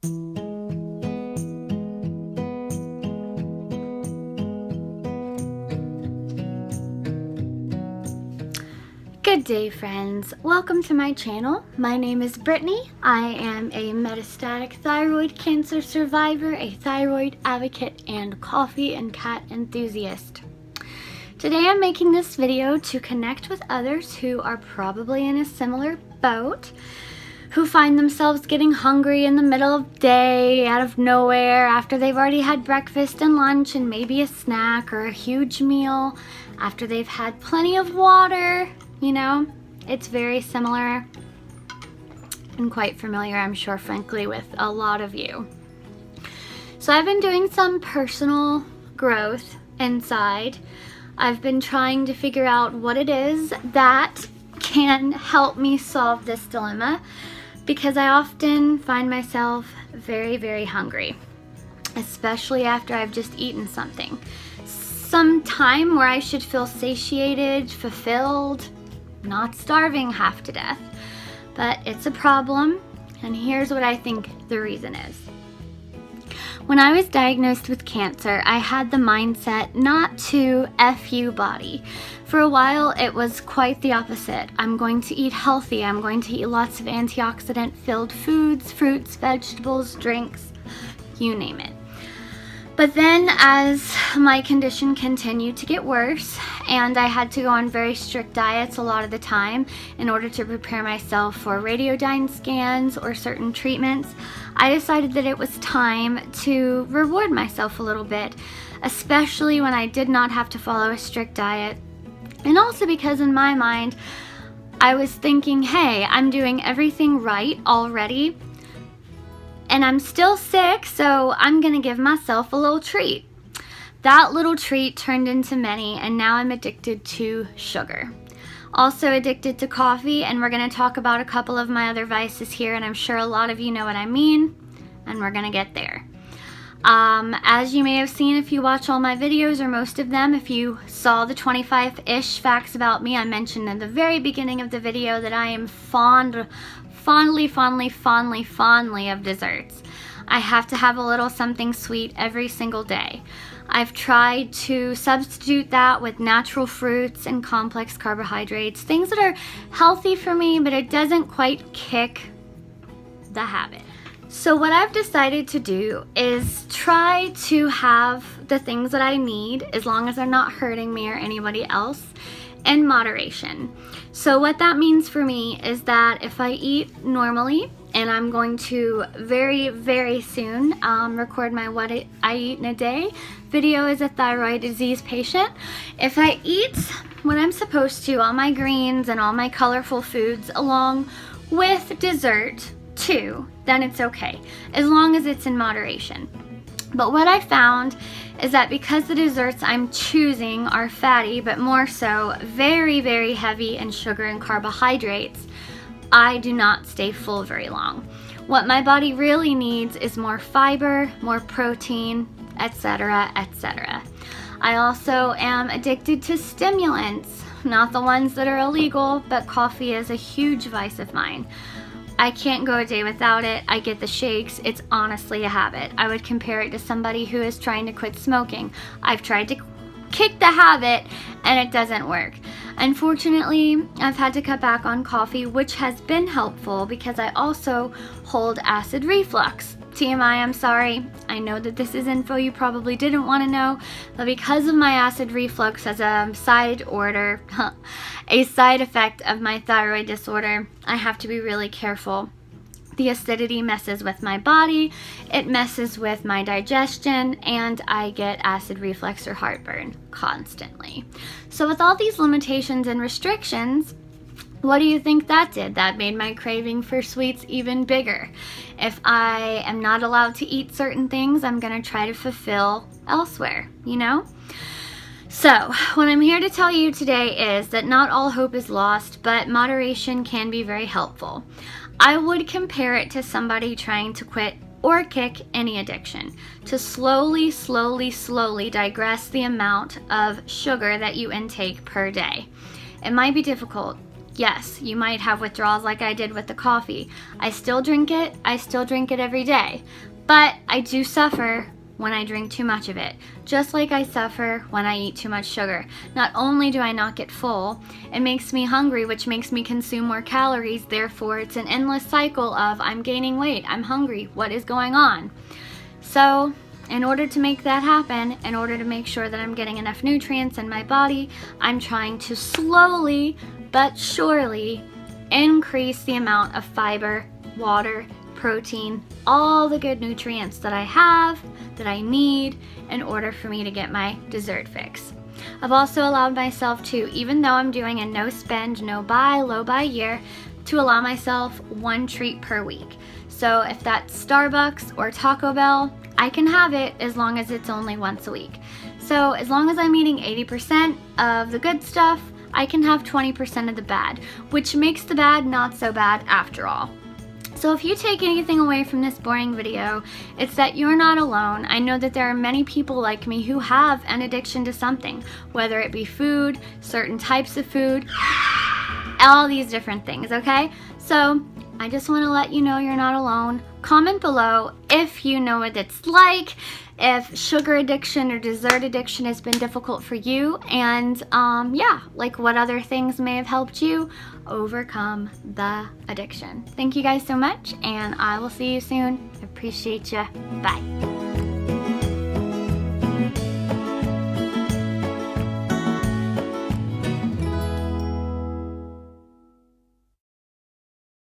Good day, friends. Welcome to my channel. My name is Brittany. I am a metastatic thyroid cancer survivor, a thyroid advocate, and coffee and cat enthusiast. Today I'm making this video to connect with others who are probably in a similar boat, who find themselves getting hungry in the middle of the day, out of nowhere, after they've already had breakfast and lunch and maybe a snack or a huge meal, after they've had plenty of water. You know, it's very similar and quite familiar, I'm sure, frankly, with a lot of you. So I've been doing some personal growth inside. I've been trying to figure out what it is that can help me solve this dilemma, because I often find myself very, very hungry, especially after I've just eaten something. Some time where I should feel satiated, fulfilled, not starving half to death, but it's a problem, and here's what I think the reason is. When I was diagnosed with cancer, I had the mindset not to F you body. For a while, it was quite the opposite. I'm going to eat healthy. I'm going to eat lots of antioxidant-filled foods, fruits, vegetables, drinks, you name it. But then as my condition continued to get worse, and I had to go on very strict diets a lot of the time in order to prepare myself for radiodyne scans or certain treatments, I decided that it was time to reward myself a little bit, especially when I did not have to follow a strict diet. And also because in my mind, I was thinking, hey, I'm doing everything right already, and I'm still sick, so I'm gonna give myself a little treat. That little treat turned into many, and now I'm addicted to sugar. Also addicted to coffee, and we're gonna talk about a couple of my other vices here, and I'm sure a lot of you know what I mean, and we're gonna get there. As you may have seen if you watch all my videos, or most of them, if you saw the 25-ish facts about me, I mentioned in the very beginning of the video that I am fondly of desserts. I have to have a little something sweet every single day. I've tried to substitute that with natural fruits and complex carbohydrates, things that are healthy for me, but it doesn't quite kick the habit. So what I've decided to do is try to have the things that I need, as long as they're not hurting me or anybody else, in moderation. So what that means for me is that if I eat normally, and I'm going to very, very soon record my what I eat in a day video as a thyroid disease patient. If I eat what I'm supposed to, all my greens and all my colorful foods along with dessert too, then it's okay, as long as it's in moderation. But what I found is that because the desserts I'm choosing are fatty, but more so very, very heavy in sugar and carbohydrates, I do not stay full very long. What my body really needs is more fiber, more protein, etc., etc. I also am addicted to stimulants, not the ones that are illegal, but coffee is a huge vice of mine. I can't go a day without it. I get the shakes. It's honestly a habit. I would compare it to somebody who is trying to quit smoking. I've tried to kick the habit and it doesn't work. Unfortunately, I've had to cut back on coffee, which has been helpful because I also hold acid reflux. TMI, I'm sorry. I know that this is info you probably didn't want to know, but because of my acid reflux as a side effect of my thyroid disorder, I have to be really careful. The acidity messes with my body, it messes with my digestion, and I get acid reflux or heartburn constantly. So with all these limitations and restrictions, what do you think that did? That made my craving for sweets even bigger. If I am not allowed to eat certain things, I'm gonna try to fulfill elsewhere, you know? So, what I'm here to tell you today is that not all hope is lost, but moderation can be very helpful. I would compare it to somebody trying to quit or kick any addiction, to slowly digress the amount of sugar that you intake per day. It might be difficult. Yes, you might have withdrawals like I did with the coffee. I still drink it. I still drink it every day. But I do suffer when I drink too much of it, just like I suffer when I eat too much sugar. Not only do I not get full, it makes me hungry, which makes me consume more calories. Therefore, it's an endless cycle of I'm gaining weight, I'm hungry, what is going on? So, in order to make that happen, in order to make sure that I'm getting enough nutrients in my body, I'm trying to slowly but surely increase the amount of fiber, water, protein, all the good nutrients that I have, that I need in order for me to get my dessert fix. I've also allowed myself to, even though I'm doing a no spend, no buy, low buy year, to allow myself one treat per week. So if that's Starbucks or Taco Bell, I can have it as long as it's only once a week. So as long as I'm eating 80% of the good stuff, I can have 20% of the bad, which makes the bad not so bad after all. So if you take anything away from this boring video, it's that you're not alone. I know that there are many people like me who have an addiction to something, whether it be food, certain types of food, all these different things, okay? So I just want to let you know you're not alone. Comment below if you know what it's like, if sugar addiction or dessert addiction has been difficult for you, and yeah, like what other things may have helped you overcome the addiction. Thank you guys so much, and I will see you soon. Appreciate you. Bye.